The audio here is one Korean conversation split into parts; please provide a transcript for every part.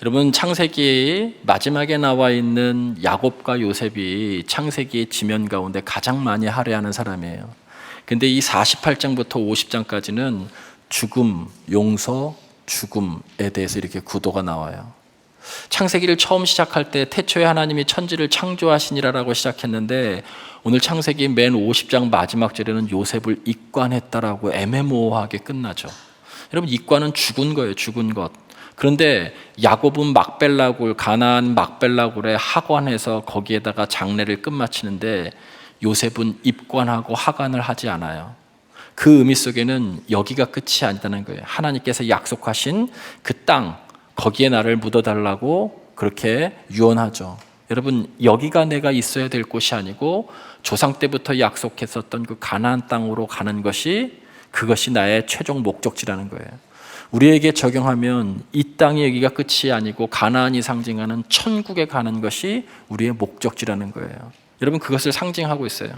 여러분, 창세기 마지막에 나와 있는 야곱과 요셉이 창세기의 지면 가운데 가장 많이 할애하는 사람이에요. 근데 이 48장부터 50장까지는 죽음, 용서, 죽음에 대해서 이렇게 구도가 나와요. 창세기를 처음 시작할 때 태초에 하나님이 천지를 창조하시니라라고 시작했는데, 오늘 창세기 맨 50장 마지막 절에는 요셉을 입관했다라고 애매모호하게 끝나죠. 여러분, 입관은 죽은 거예요. 죽은 것. 그런데 야곱은 막벨라굴, 가나안 막벨라굴에 하관해서 거기에다가 장례를 끝마치는데, 요셉은 입관하고 하관을 하지 않아요. 그 의미 속에는 여기가 끝이 아니다는 거예요. 하나님께서 약속하신 그 땅, 거기에 나를 묻어달라고 그렇게 유언하죠. 여러분, 여기가 내가 있어야 될 곳이 아니고 조상 때부터 약속했었던 그 가나안 땅으로 가는 것이, 그것이 나의 최종 목적지라는 거예요. 우리에게 적용하면 이 땅이 여기가 끝이 아니고 가나안이 상징하는 천국에 가는 것이 우리의 목적지라는 거예요. 여러분, 그것을 상징하고 있어요.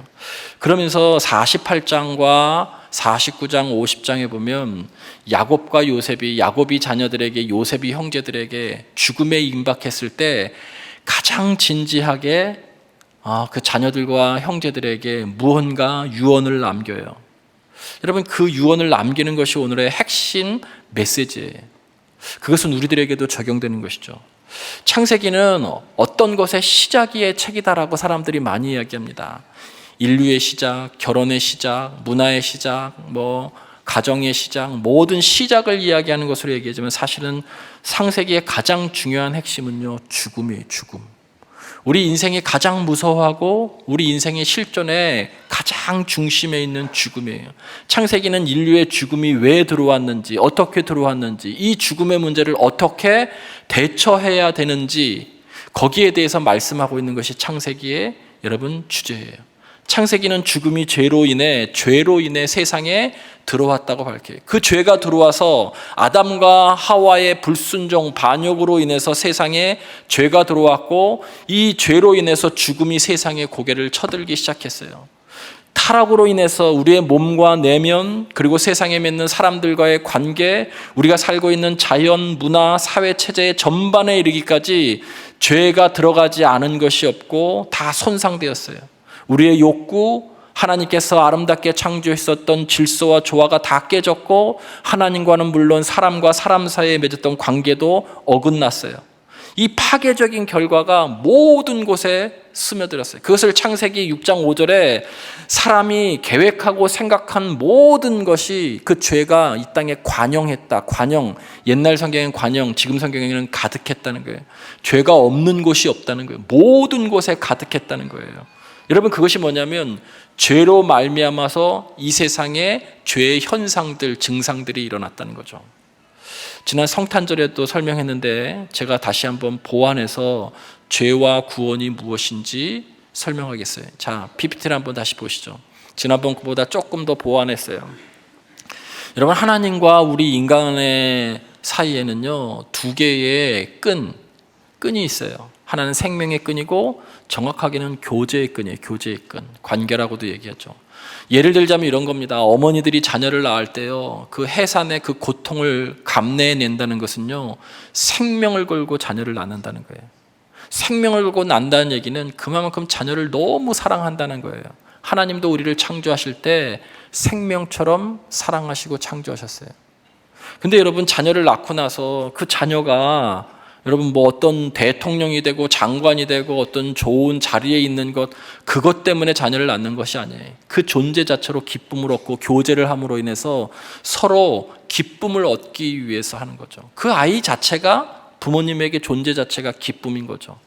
그러면서 48장과 49장, 50장에 보면 야곱과 요셉이, 야곱이 자녀들에게, 요셉이 형제들에게 죽음에 임박했을 때 가장 진지하게 그 자녀들과 형제들에게 무언가 유언을 남겨요. 여러분, 그 유언을 남기는 것이 오늘의 핵심 메시지예요. 그것은 우리들에게도 적용되는 것이죠. 창세기는 어떤 것의 시작의 책이다라고 사람들이 많이 이야기합니다. 인류의 시작, 결혼의 시작, 문화의 시작, 가정의 시작, 모든 시작을 이야기하는 것으로 얘기하지만, 사실은 창세기의 가장 중요한 핵심은요, 죽음이에요. 죽음. 우리 인생이 가장 무서워하고 우리 인생의 실존의 가장 중심에 있는 죽음이에요. 창세기는 인류의 죽음이 왜 들어왔는지, 어떻게 들어왔는지, 이 죽음의 문제를 어떻게 대처해야 되는지, 거기에 대해서 말씀하고 있는 것이 창세기의 여러분 주제예요. 창세기는 죽음이 죄로 인해 세상에 들어왔다고 밝혀요. 그 죄가 들어와서 아담과 하와의 불순종, 반역으로 인해서 세상에 죄가 들어왔고, 이 죄로 인해서 죽음이 세상에 고개를 쳐들기 시작했어요. 타락으로 인해서 우리의 몸과 내면, 그리고 세상에 맺는 사람들과의 관계, 우리가 살고 있는 자연, 문화, 사회 체제의 전반에 이르기까지 죄가 들어가지 않은 것이 없고 다 손상되었어요. 우리의 욕구, 하나님께서 아름답게 창조했었던 질서와 조화가 다 깨졌고, 하나님과는 물론 사람과 사람 사이에 맺었던 관계도 어긋났어요. 이 파괴적인 결과가 모든 곳에 스며들었어요. 그것을 창세기 6장 5절에 사람이 계획하고 생각한 모든 것이 그 죄가 이 땅에 관영했다. 관영, 옛날 성경에는 관영, 지금 성경에는 가득했다는 거예요. 죄가 없는 곳이 없다는 거예요. 모든 곳에 가득했다는 거예요. 여러분, 그것이 뭐냐면 죄로 말미암아서 이 세상에 죄의 현상들, 증상들이 일어났다는 거죠. 지난 성탄절에도 설명했는데 제가 다시 한번 보완해서 죄와 구원이 무엇인지 설명하겠어요. 자, PPT를 한번 다시 보시죠. 지난번 것보다 조금 더 보완했어요. 여러분, 하나님과 우리 인간의 사이에는요, 두 개의 끈이 있어요. 하나는 생명의 끈이고, 정확하게는 교제의 끈이에요. 교제의 끈, 관계라고도 얘기하죠. 예를 들자면 이런 겁니다. 어머니들이 자녀를 낳을 때요, 그 해산의 그 고통을 감내해낸다는 것은요, 생명을 걸고 자녀를 낳는다는 거예요. 생명을 걸고 낳는다는 얘기는 그만큼 자녀를 너무 사랑한다는 거예요. 하나님도 우리를 창조하실 때 생명처럼 사랑하시고 창조하셨어요. 근데 여러분, 자녀를 낳고 나서 그 자녀가 여러분 어떤 대통령이 되고 장관이 되고 어떤 좋은 자리에 있는 것, 그것 때문에 자녀를 낳는 것이 아니에요. 그 존재 자체로 기쁨을 얻고 교제를 함으로 인해서 서로 기쁨을 얻기 위해서 하는 거죠. 그 아이 자체가, 부모님에게 존재 자체가 기쁨인 거죠.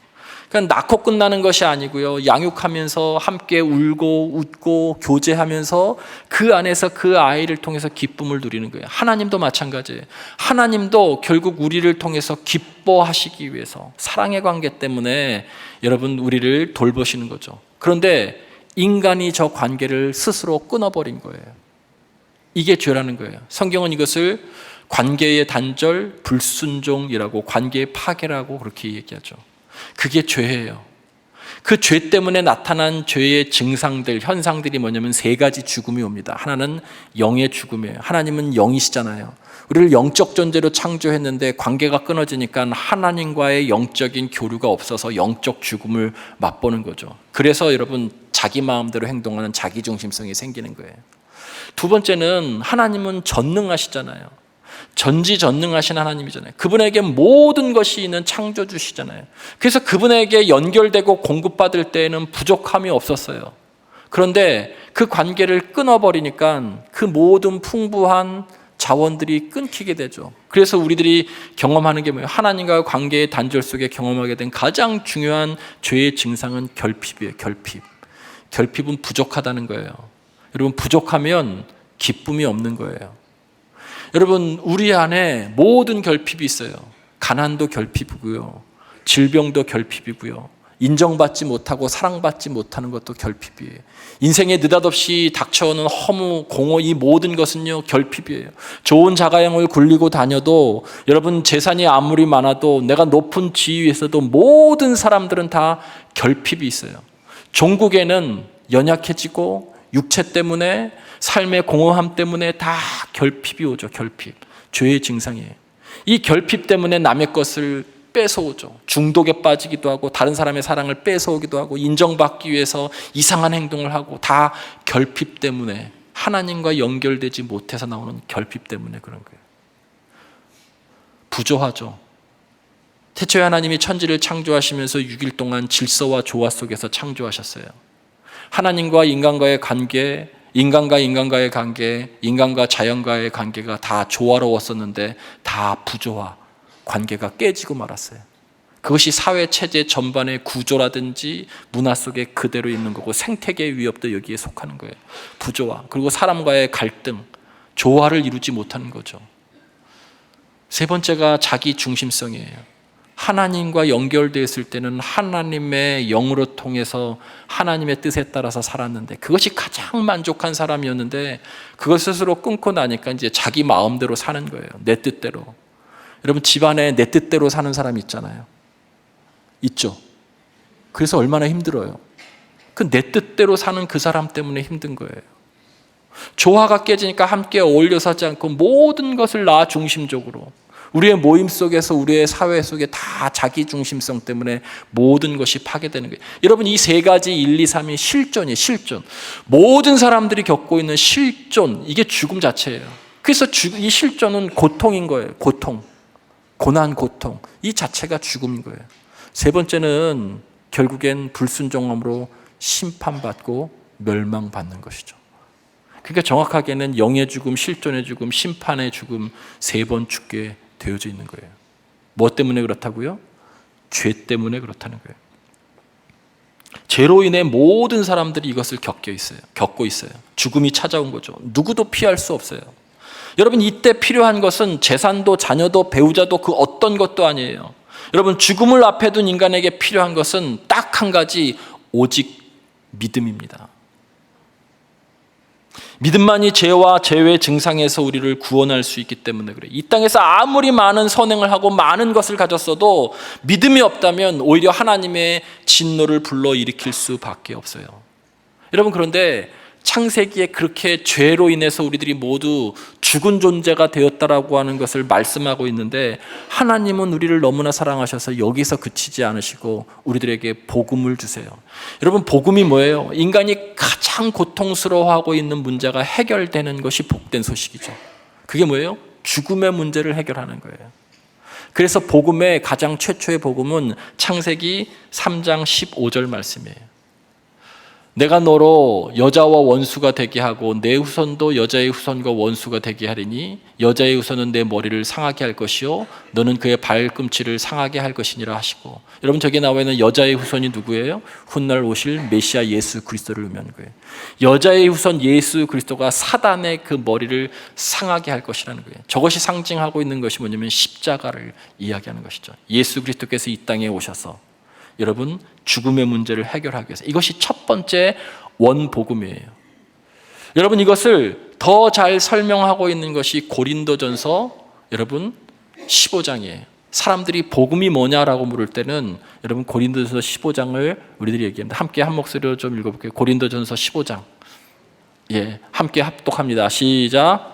그러니까 낳고 끝나는 것이 아니고요, 양육하면서 함께 울고 웃고 교제하면서 그 안에서 그 아이를 통해서 기쁨을 누리는 거예요. 하나님도 마찬가지예요. 하나님도 결국 우리를 통해서 기뻐하시기 위해서, 사랑의 관계 때문에 여러분 우리를 돌보시는 거죠. 그런데 인간이 저 관계를 스스로 끊어버린 거예요. 이게 죄라는 거예요. 성경은 이것을 관계의 단절, 불순종이라고, 관계의 파괴라고 그렇게 얘기하죠. 그게 죄예요. 그 죄 때문에 나타난 죄의 증상들, 현상들이 뭐냐면 세 가지 죽음이 옵니다. 하나는 영의 죽음이에요. 하나님은 영이시잖아요. 우리를 영적 존재로 창조했는데 관계가 끊어지니까 하나님과의 영적인 교류가 없어서 영적 죽음을 맛보는 거죠. 그래서 여러분 자기 마음대로 행동하는 자기중심성이 생기는 거예요. 두 번째는 하나님은 전능하시잖아요. 전지전능하신 하나님이잖아요. 그분에게 모든 것이 있는 창조주시잖아요. 그래서 그분에게 연결되고 공급받을 때에는 부족함이 없었어요. 그런데 그 관계를 끊어버리니까 그 모든 풍부한 자원들이 끊기게 되죠. 그래서 우리들이 경험하는 게 뭐예요? 하나님과 관계의 단절 속에 경험하게 된 가장 중요한 죄의 증상은 결핍이에요. 결핍은 부족하다는 거예요. 여러분, 부족하면 기쁨이 없는 거예요. 여러분, 우리 안에 모든 결핍이 있어요. 가난도 결핍이고요, 질병도 결핍이고요, 인정받지 못하고 사랑받지 못하는 것도 결핍이에요. 인생에 느닷없이 닥쳐오는 허무, 공허, 이 모든 것은요 결핍이에요. 좋은 자가형을 굴리고 다녀도 여러분 재산이 아무리 많아도 내가 높은 지위에 있어도 모든 사람들은 다 결핍이 있어요. 종국에는 연약해지고 육체 때문에 삶의 공허함 때문에 다 결핍이 오죠. 결핍, 죄의 증상이에요. 이 결핍 때문에 남의 것을 뺏어오죠. 중독에 빠지기도 하고 다른 사람의 사랑을 뺏어오기도 하고 인정받기 위해서 이상한 행동을 하고, 다 결핍 때문에, 하나님과 연결되지 못해서 나오는 결핍 때문에 그런 거예요. 부조하죠. 태초에 하나님이 천지를 창조하시면서 6일 동안 질서와 조화 속에서 창조하셨어요. 하나님과 인간과의 관계, 인간과 인간과의 관계, 인간과 자연과의 관계가 다 조화로웠었는데 다 부조화, 관계가 깨지고 말았어요. 그것이 사회 체제 전반의 구조라든지 문화 속에 그대로 있는 거고, 생태계의 위협도 여기에 속하는 거예요. 부조화, 그리고 사람과의 갈등, 조화를 이루지 못하는 거죠. 세 번째가 자기 중심성이에요. 하나님과 연결되어 있을 때는 하나님의 영으로 통해서 하나님의 뜻에 따라서 살았는데 그것이 가장 만족한 사람이었는데, 그것 스스로 끊고 나니까 이제 자기 마음대로 사는 거예요. 내 뜻대로. 여러분, 집안에 내 뜻대로 사는 사람이 있잖아요. 있죠. 그래서 얼마나 힘들어요. 그 내 뜻대로 사는 그 사람 때문에 힘든 거예요. 조화가 깨지니까 함께 어울려 사지 않고 모든 것을 나 중심적으로, 우리의 모임 속에서, 우리의 사회 속에 다 자기 중심성 때문에 모든 것이 파괴되는 거예요. 여러분, 이 세 가지 1, 2, 3이 실존이에요. 실존. 모든 사람들이 겪고 있는 실존, 이게 죽음 자체예요. 그래서 이 실존은 고통인 거예요. 고난, 고통, 이 자체가 죽음인 거예요. 세 번째는 결국엔 불순종함으로 심판받고 멸망받는 것이죠. 그러니까 정확하게는 영의 죽음, 실존의 죽음, 심판의 죽음, 세 번 죽게 되어져 있는 거예요. 뭐 때문에 그렇다고요? 죄 때문에 그렇다는 거예요. 죄로 인해 모든 사람들이 이것을 겪고 있어요. 죽음이 찾아온 거죠. 누구도 피할 수 없어요. 여러분, 이때 필요한 것은 재산도 자녀도 배우자도 그 어떤 것도 아니에요. 여러분, 죽음을 앞에 둔 인간에게 필요한 것은 딱 한 가지, 오직 믿음입니다. 믿음만이 죄와 죄의 증상에서 우리를 구원할 수 있기 때문에 그래요. 이 땅에서 아무리 많은 선행을 하고 많은 것을 가졌어도 믿음이 없다면 오히려 하나님의 진노를 불러일으킬 수밖에 없어요. 여러분, 그런데 창세기에 그렇게 죄로 인해서 우리들이 모두 죽은 존재가 되었다라고 하는 것을 말씀하고 있는데, 하나님은 우리를 너무나 사랑하셔서 여기서 그치지 않으시고 우리들에게 복음을 주세요. 여러분, 복음이 뭐예요? 인간이 가장 고통스러워하고 있는 문제가 해결되는 것이 복된 소식이죠. 그게 뭐예요? 죽음의 문제를 해결하는 거예요. 그래서 복음의 가장 최초의 복음은 창세기 3장 15절 말씀이에요. 내가 너로 여자와 원수가 되게 하고 내 후손도 여자의 후손과 원수가 되게 하리니 여자의 후손은 내 머리를 상하게 할 것이요 너는 그의 발꿈치를 상하게 할 것이니라 하시고, 여러분, 저기 나와 있는 여자의 후손이 누구예요? 훗날 오실 메시아 예수 그리스도를 의미하는 거예요. 여자의 후손 예수 그리스도가 사단의 그 머리를 상하게 할 것이라는 거예요. 저것이 상징하고 있는 것이 뭐냐면 십자가를 이야기하는 것이죠. 예수 그리스도께서 이 땅에 오셔서 여러분, 죽음의 문제를 해결하기 위해서, 이것이 첫 번째 원복음이에요. 여러분, 이것을 더 잘 설명하고 있는 것이 고린도전서 여러분 15장이에요. 사람들이 복음이 뭐냐라고 물을 때는 여러분 고린도전서 15장을 우리들이 얘기합니다. 함께 한 목소리로 좀 읽어볼게요. 고린도전서 15장. 예, 함께 합독합니다. 시작.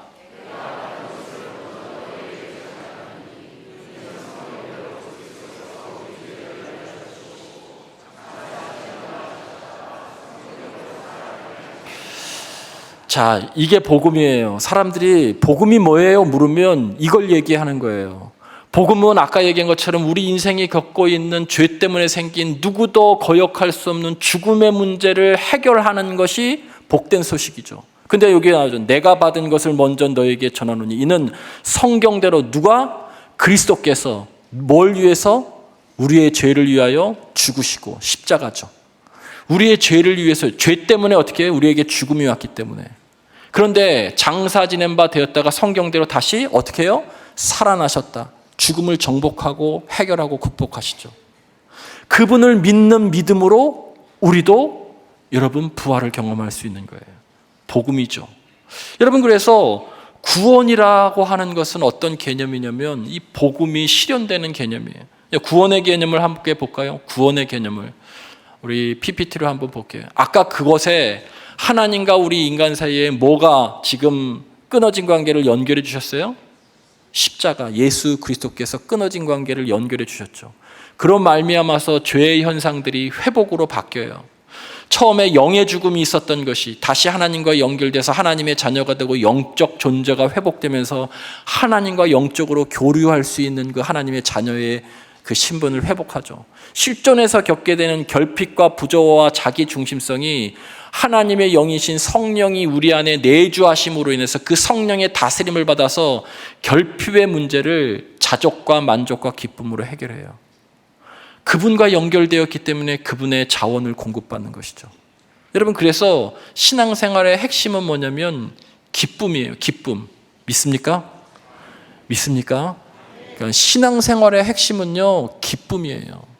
자, 이게 복음이에요. 사람들이 복음이 뭐예요? 물으면 이걸 얘기하는 거예요. 복음은 아까 얘기한 것처럼 우리 인생이 겪고 있는 죄 때문에 생긴 누구도 거역할 수 없는 죽음의 문제를 해결하는 것이 복된 소식이죠. 근데 여기 나오죠. 내가 받은 것을 먼저 너에게 전하노니 이는 성경대로 누가? 그리스도께서 뭘 위해서? 우리의 죄를 위하여 죽으시고 십자가죠. 우리의 죄를 위해서, 죄 때문에 어떻게 해요? 우리에게 죽음이 왔기 때문에. 그런데 장사 지낸 바 되었다가 성경대로 다시 어떻게 해요? 살아나셨다. 죽음을 정복하고 해결하고 극복하시죠. 그분을 믿는 믿음으로 우리도 여러분 부활을 경험할 수 있는 거예요. 복음이죠. 여러분, 그래서 구원이라고 하는 것은 어떤 개념이냐면 이 복음이 실현되는 개념이에요. 구원의 개념을 함께 볼까요? 구원의 개념을 우리 PPT로 한번 볼게요. 아까 그것에 하나님과 우리 인간 사이에 뭐가 지금 끊어진 관계를 연결해 주셨어요? 십자가, 예수 그리스도께서 끊어진 관계를 연결해 주셨죠. 그런 말미암아서 죄의 현상들이 회복으로 바뀌어요. 처음에 영의 죽음이 있었던 것이 다시 하나님과 연결돼서 하나님의 자녀가 되고 영적 존재가 회복되면서 하나님과 영적으로 교류할 수 있는 그 하나님의 자녀의 그 신분을 회복하죠. 실존에서 겪게 되는 결핍과 부조화와 자기 중심성이 하나님의 영이신 성령이 우리 안에 내주하심으로 인해서 그 성령의 다스림을 받아서 결핍의 문제를 자족과 만족과 기쁨으로 해결해요. 그분과 연결되었기 때문에 그분의 자원을 공급받는 것이죠. 여러분, 그래서 신앙생활의 핵심은 뭐냐면 기쁨이에요. 기쁨. 믿습니까? 믿습니까? 그러니까 신앙생활의 핵심은요, 기쁨이에요.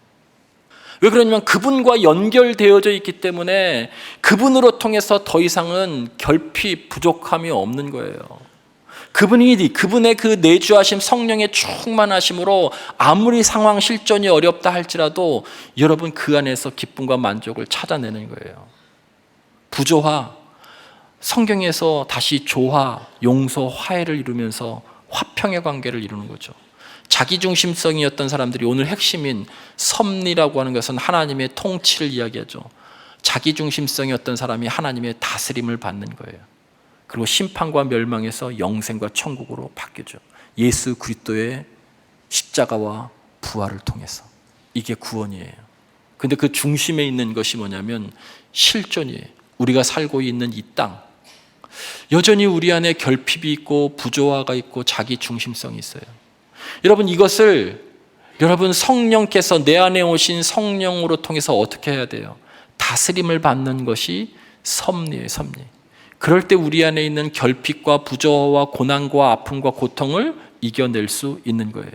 왜 그러냐면 그분과 연결되어져 있기 때문에 그분으로 통해서 더 이상은 결핍, 부족함이 없는 거예요. 그분의 그 내주하심 성령의 충만하심으로 아무리 상황 실존이 어렵다 할지라도 여러분 그 안에서 기쁨과 만족을 찾아내는 거예요. 부조화, 성경에서 다시 조화, 용서, 화해를 이루면서 화평의 관계를 이루는 거죠. 자기중심성이었던 사람들이 오늘 핵심인 섭리라고 하는 것은 하나님의 통치를 이야기하죠. 자기중심성이었던 사람이 하나님의 다스림을 받는 거예요. 그리고 심판과 멸망에서 영생과 천국으로 바뀌죠. 예수 그리스도의 십자가와 부활을 통해서. 이게 구원이에요. 근데 그 중심에 있는 것이 뭐냐면 실존이에요. 우리가 살고 있는 이 땅. 여전히 우리 안에 결핍이 있고 부조화가 있고 자기 중심성이 있어요. 여러분, 이것을 여러분 성령께서 내 안에 오신 성령으로 통해서 어떻게 해야 돼요? 다스림을 받는 것이 섭리예요. 섭리. 그럴 때 우리 안에 있는 결핍과 부조화와 고난과 아픔과 고통을 이겨낼 수 있는 거예요.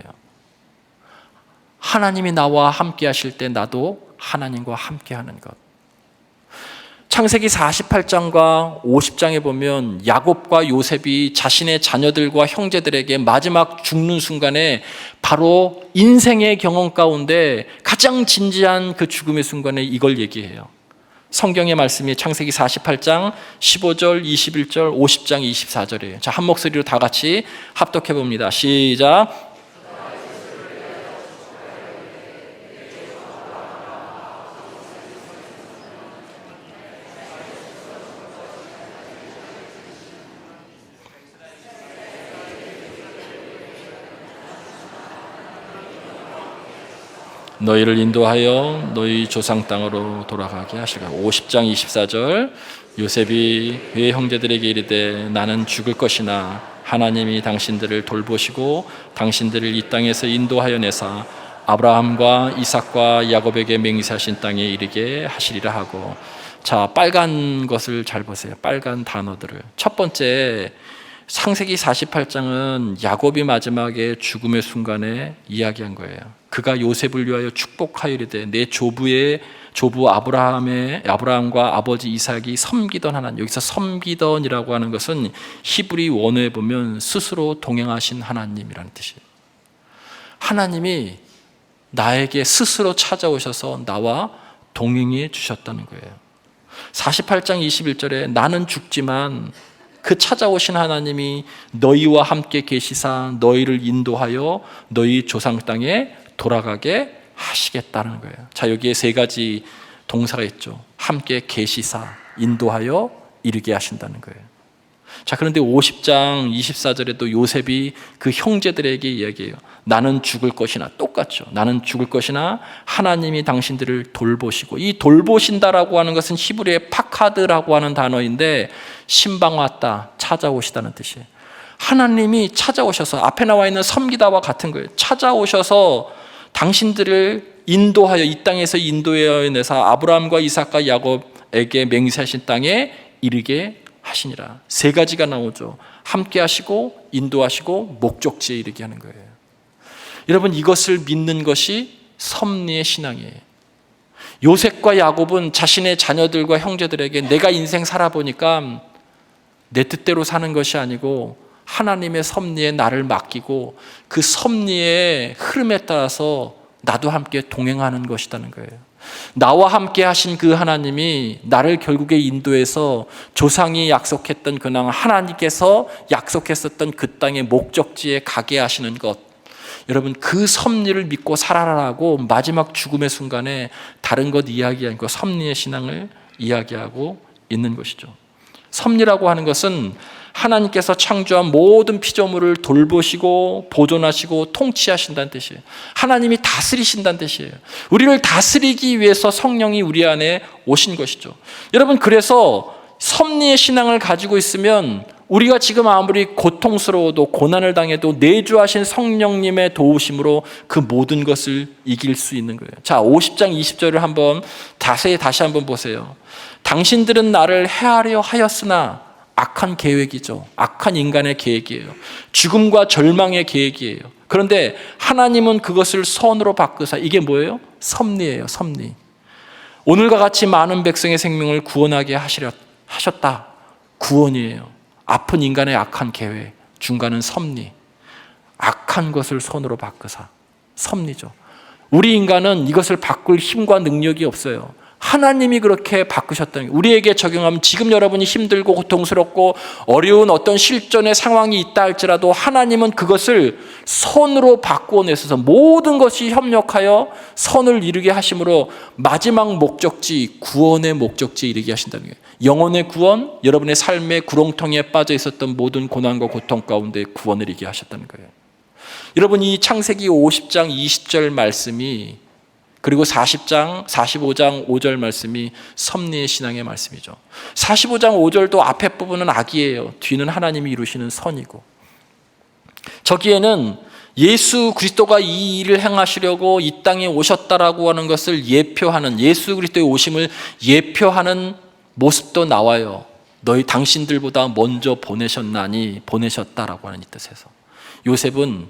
하나님이 나와 함께 하실 때 나도 하나님과 함께 하는 것. 창세기 48장과 50장에 보면 야곱과 요셉이 자신의 자녀들과 형제들에게 마지막 죽는 순간에 바로 인생의 경험 가운데 가장 진지한 그 죽음의 순간에 이걸 얘기해요. 성경의 말씀이 창세기 48장 15절, 21절, 50장 24절이에요. 자, 한 목소리로 다 같이 합독해 봅니다. 시작. 너희를 인도하여 너희 조상 땅으로 돌아가게 하시라. 50장 24절. 요셉이 그의 형제들에게 이르되 나는 죽을 것이나 하나님이 당신들을 돌보시고 당신들을 이 땅에서 인도하여 내사 아브라함과 이삭과 야곱에게 맹세하신 땅에 이르게 하시리라 하고. 자, 빨간 것을 잘 보세요. 빨간 단어들을. 첫 번째, 창세기 48장은 야곱이 마지막에 죽음의 순간에 이야기한 거예요. 그가 요셉을 위하여 축복하여 이르되 내 조부 아브라함과 아버지 이삭이 섬기던 하나님. 여기서 섬기던이라고 하는 것은 히브리 원어에 보면 스스로 동행하신 하나님이라는 뜻이에요. 하나님이 나에게 스스로 찾아오셔서 나와 동행해 주셨다는 거예요. 48장 21절에 나는 죽지만 그 찾아오신 하나님이 너희와 함께 계시사 너희를 인도하여 너희 조상 땅에 돌아가게 하시겠다는 거예요. 자, 여기에 세 가지 동사가 있죠. 함께 계시사, 인도하여 이르게 하신다는 거예요. 자, 그런데 50장 24절에도 요셉이 그 형제들에게 이야기해요. 나는 죽을 것이나, 똑같죠. 나는 죽을 것이나 하나님이 당신들을 돌보시고, 이 돌보신다라고 하는 것은 히브리의 파카드라고 하는 단어인데 신방 왔다, 찾아오시다는 뜻이에요. 하나님이 찾아오셔서, 앞에 나와 있는 섬기다와 같은 거예요. 찾아오셔서 당신들을 인도하여, 이 땅에서 인도해내서 아브라함과 이삭과 야곱에게 맹세하신 땅에 이르게 하시니라. 세 가지가 나오죠. 함께 하시고, 인도하시고, 목적지에 이르게 하는 거예요. 여러분, 이것을 믿는 것이 섭리의 신앙이에요. 요셉과 야곱은 자신의 자녀들과 형제들에게 내가 인생 살아보니까 내 뜻대로 사는 것이 아니고 하나님의 섭리에 나를 맡기고 그 섭리의 흐름에 따라서 나도 함께 동행하는 것이라는 거예요. 나와 함께 하신 그 하나님이 나를 결국에 인도해서 조상이 약속했던 그 땅, 하나님께서 약속했었던 그 땅의 목적지에 가게 하시는 것, 여러분, 그 섭리를 믿고 살아라라고 마지막 죽음의 순간에 다른 것 이야기하고 섭리의 신앙을 이야기하고 있는 것이죠. 섭리라고 하는 것은 하나님께서 창조한 모든 피조물을 돌보시고 보존하시고 통치하신다는 뜻이에요. 하나님이 다스리신다는 뜻이에요. 우리를 다스리기 위해서 성령이 우리 안에 오신 것이죠. 여러분, 그래서 섭리의 신앙을 가지고 있으면 우리가 지금 아무리 고통스러워도 고난을 당해도 내주하신 성령님의 도우심으로 그 모든 것을 이길 수 있는 거예요. 자, 50장 20절을 한번 다시 한번 보세요. 당신들은 나를 해하려 하였으나, 악한 계획이죠. 악한 인간의 계획이에요. 죽음과 절망의 계획이에요. 그런데 하나님은 그것을 선으로 바꾸사, 이게 뭐예요? 섭리예요. 섭리. 오늘과 같이 많은 백성의 생명을 구원하게 하셨다. 구원이에요. 아픈 인간의 악한 계획, 중간은 섭리. 악한 것을 선으로 바꾸사. 섭리죠. 우리 인간은 이것을 바꿀 힘과 능력이 없어요. 하나님이 그렇게 바꾸셨다는 거예요. 우리에게 적용하면 지금 여러분이 힘들고 고통스럽고 어려운 어떤 실존의 상황이 있다 할지라도 하나님은 그것을 선으로 바꾸어내셔서 모든 것이 협력하여 선을 이루게 하심으로 마지막 목적지, 구원의 목적지에 이르게 하신다는 거예요. 영혼의 구원, 여러분의 삶의 구렁텅이에 빠져 있었던 모든 고난과 고통 가운데 구원을 이루게 하셨다는 거예요. 여러분, 이 창세기 50장 20절 말씀이, 그리고 40장, 45장 5절 말씀이 섭리의 신앙의 말씀이죠. 45장 5절도 앞에 부분은 악이에요. 뒤는 하나님이 이루시는 선이고, 저기에는 예수 그리스도가 이 일을 행하시려고 이 땅에 오셨다라고 하는 것을 예표하는, 예수 그리스도의 오심을 예표하는 모습도 나와요. 너희 당신들보다 먼저 보내셨다라고 하는 이 뜻에서 요셉은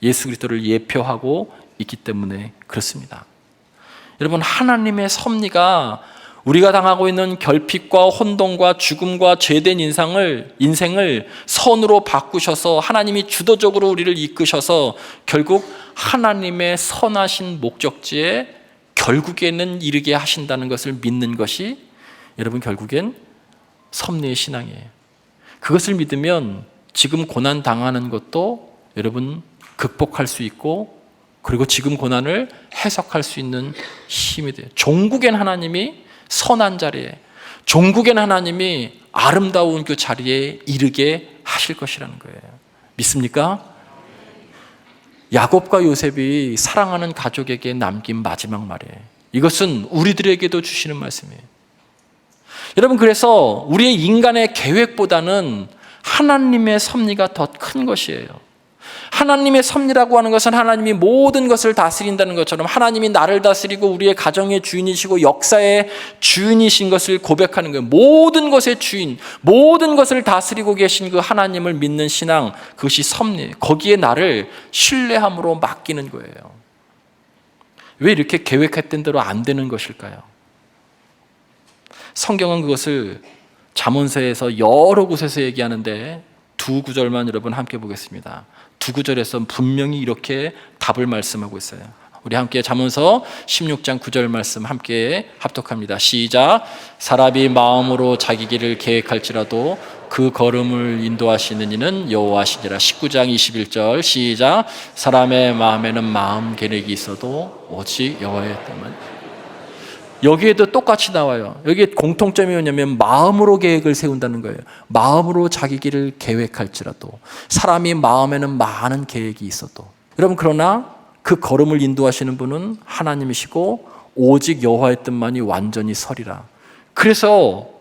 예수 그리스도를 예표하고 있기 때문에 그렇습니다. 여러분, 하나님의 섭리가 우리가 당하고 있는 결핍과 혼돈과 죽음과 죄된 인생을 선으로 바꾸셔서 하나님이 주도적으로 우리를 이끄셔서 결국 하나님의 선하신 목적지에 결국에는 이르게 하신다는 것을 믿는 것이 여러분 결국엔 섭리의 신앙이에요. 그것을 믿으면 지금 고난 당하는 것도 여러분 극복할 수 있고, 그리고 지금 고난을 해석할 수 있는 힘이 돼요. 종국엔 하나님이 선한 자리에, 종국엔 하나님이 아름다운 그 자리에 이르게 하실 것이라는 거예요. 믿습니까? 야곱과 요셉이 사랑하는 가족에게 남긴 마지막 말이에요. 이것은 우리들에게도 주시는 말씀이에요. 여러분, 그래서 우리의 인간의 계획보다는 하나님의 섭리가 더 큰 것이에요. 하나님의 섭리라고 하는 것은 하나님이 모든 것을 다스린다는 것처럼 하나님이 나를 다스리고 우리의 가정의 주인이시고 역사의 주인이신 것을 고백하는 거예요. 모든 것의 주인, 모든 것을 다스리고 계신 그 하나님을 믿는 신앙, 그것이 섭리예요. 거기에 나를 신뢰함으로 맡기는 거예요. 왜 이렇게 계획했던 대로 안 되는 것일까요? 성경은 그것을 잠언서에서 여러 곳에서 얘기하는데 두 구절만 여러분 함께 보겠습니다. 두 구절에서 분명히 이렇게 답을 말씀하고 있어요. 우리 함께 잠언서 16장 9절 말씀 함께 합독합니다. 시작. 사람이 마음으로 자기 길을 계획할지라도 그 걸음을 인도하시는 이는 여호와시니라. 19장 21절 시작. 사람의 마음에는 마음 계획이 있어도 오직 여호와의 뜻만. 여기에도 똑같이 나와요. 여기에 공통점이 뭐냐면 마음으로 계획을 세운다는 거예요. 마음으로 자기 길을 계획할지라도. 사람이 마음에는 많은 계획이 있어도. 여러분, 그러나 그 걸음을 인도하시는 분은 하나님이시고 오직 여호와의 뜻만이 완전히 서리라. 그래서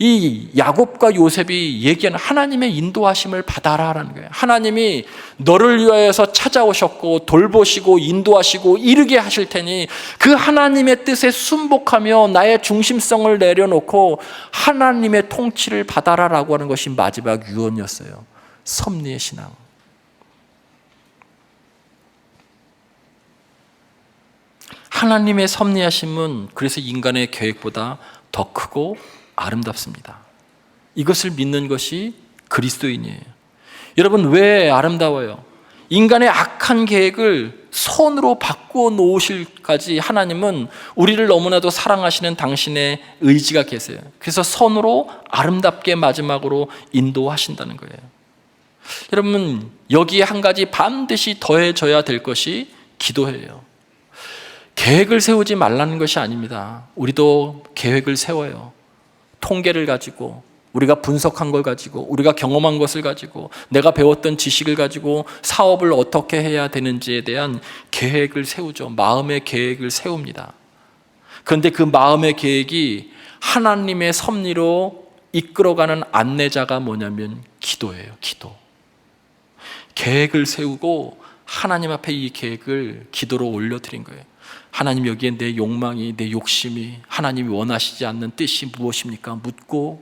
이 야곱과 요셉이 얘기하는 하나님의 인도하심을 받아라라는 거예요. 하나님이 너를 위하여서 찾아오셨고 돌보시고 인도하시고 이르게 하실 테니 그 하나님의 뜻에 순복하며 나의 중심성을 내려놓고 하나님의 통치를 받아라라고 하는 것이 마지막 유언이었어요. 섭리의 신앙. 하나님의 섭리하심은 그래서 인간의 계획보다 더 크고 아름답습니다. 이것을 믿는 것이 그리스도인이에요. 여러분, 왜 아름다워요? 인간의 악한 계획을 손으로 바꾸어 놓으실까지 하나님은 우리를 너무나도 사랑하시는 당신의 의지가 계세요. 그래서 손으로 아름답게 마지막으로 인도하신다는 거예요. 여러분, 여기에 한 가지 반드시 더해져야 될 것이 기도예요. 계획을 세우지 말라는 것이 아닙니다. 우리도 계획을 세워요. 통계를 가지고, 우리가 분석한 걸 가지고, 우리가 경험한 것을 가지고, 내가 배웠던 지식을 가지고 사업을 어떻게 해야 되는지에 대한 계획을 세우죠. 마음의 계획을 세웁니다. 그런데 그 마음의 계획이 하나님의 섭리로 이끌어가는 안내자가 뭐냐면 기도예요. 기도. 계획을 세우고 하나님 앞에 이 계획을 기도로 올려드린 거예요. 하나님, 여기에 내 욕망이, 내 욕심이, 하나님이 원하시지 않는 뜻이 무엇입니까? 묻고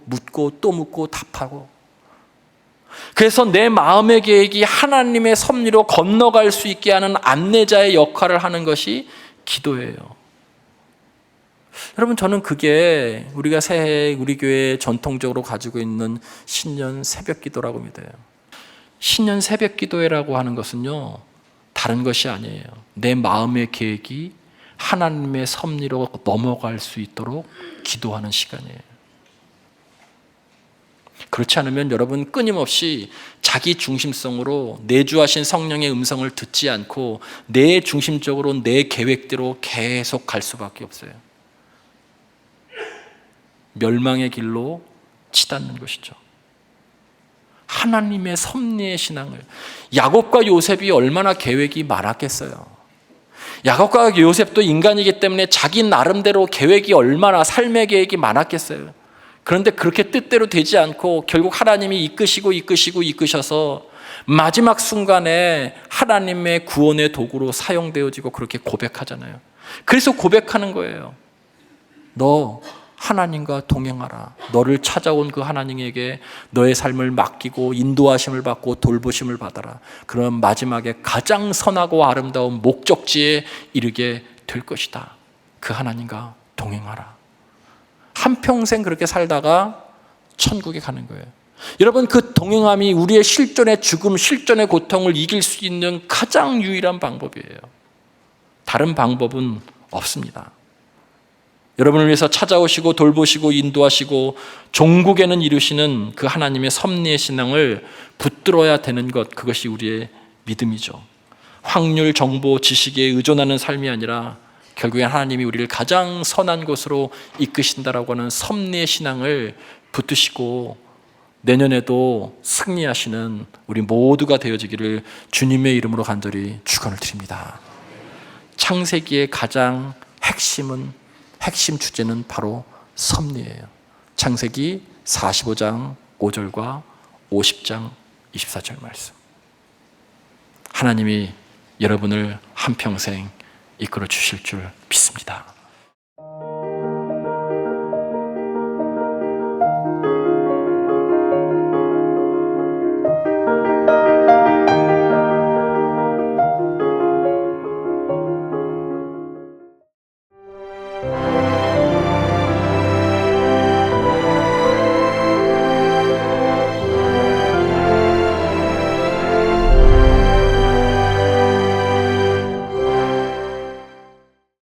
또 묻고 답하고. 그래서 내 마음의 계획이 하나님의 섭리로 건너갈 수 있게 하는 안내자의 역할을 하는 것이 기도예요. 여러분, 저는 그게 우리가 새해 우리 교회 전통적으로 가지고 있는 신년 새벽 기도라고 믿어요. 신년 새벽 기도회라고 하는 것은요, 다른 것이 아니에요. 내 마음의 계획이 하나님의 섭리로 넘어갈 수 있도록 기도하는 시간이에요. 그렇지 않으면 여러분, 끊임없이 자기 중심성으로 내주하신 성령의 음성을 듣지 않고 내 중심적으로 내 계획대로 계속 갈 수밖에 없어요. 멸망의 길로 치닫는 것이죠. 하나님의 섭리의 신앙을. 야곱과 요셉이 얼마나 계획이 많았겠어요. 야곱과 요셉도 인간이기 때문에 자기 나름대로 계획이 얼마나, 삶의 계획이 많았겠어요. 그런데 그렇게 뜻대로 되지 않고 결국 하나님이 이끄셔서 마지막 순간에 하나님의 구원의 도구로 사용되어지고 그렇게 고백하잖아요. 그래서 고백하는 거예요. 너 하나님과 동행하라. 너를 찾아온 그 하나님에게 너의 삶을 맡기고 인도하심을 받고 돌보심을 받아라. 그럼 마지막에 가장 선하고 아름다운 목적지에 이르게 될 것이다. 그 하나님과 동행하라. 한평생 그렇게 살다가 천국에 가는 거예요. 여러분, 그 동행함이 우리의 실존의 죽음, 실존의 고통을 이길 수 있는 가장 유일한 방법이에요. 다른 방법은 없습니다. 여러분을 위해서 찾아오시고 돌보시고 인도하시고 종국에는 이루시는 그 하나님의 섭리의 신앙을 붙들어야 되는 것, 그것이 우리의 믿음이죠. 확률, 정보, 지식에 의존하는 삶이 아니라 결국엔 하나님이 우리를 가장 선한 곳으로 이끄신다라고 하는 섭리의 신앙을 붙드시고 내년에도 승리하시는 우리 모두가 되어지기를 주님의 이름으로 간절히 축원을 드립니다. 창세기의 가장 핵심 주제는 바로 섭리예요. 창세기 45장 5절과 50장 24절 말씀. 하나님이 여러분을 한평생 이끌어 주실 줄 믿습니다.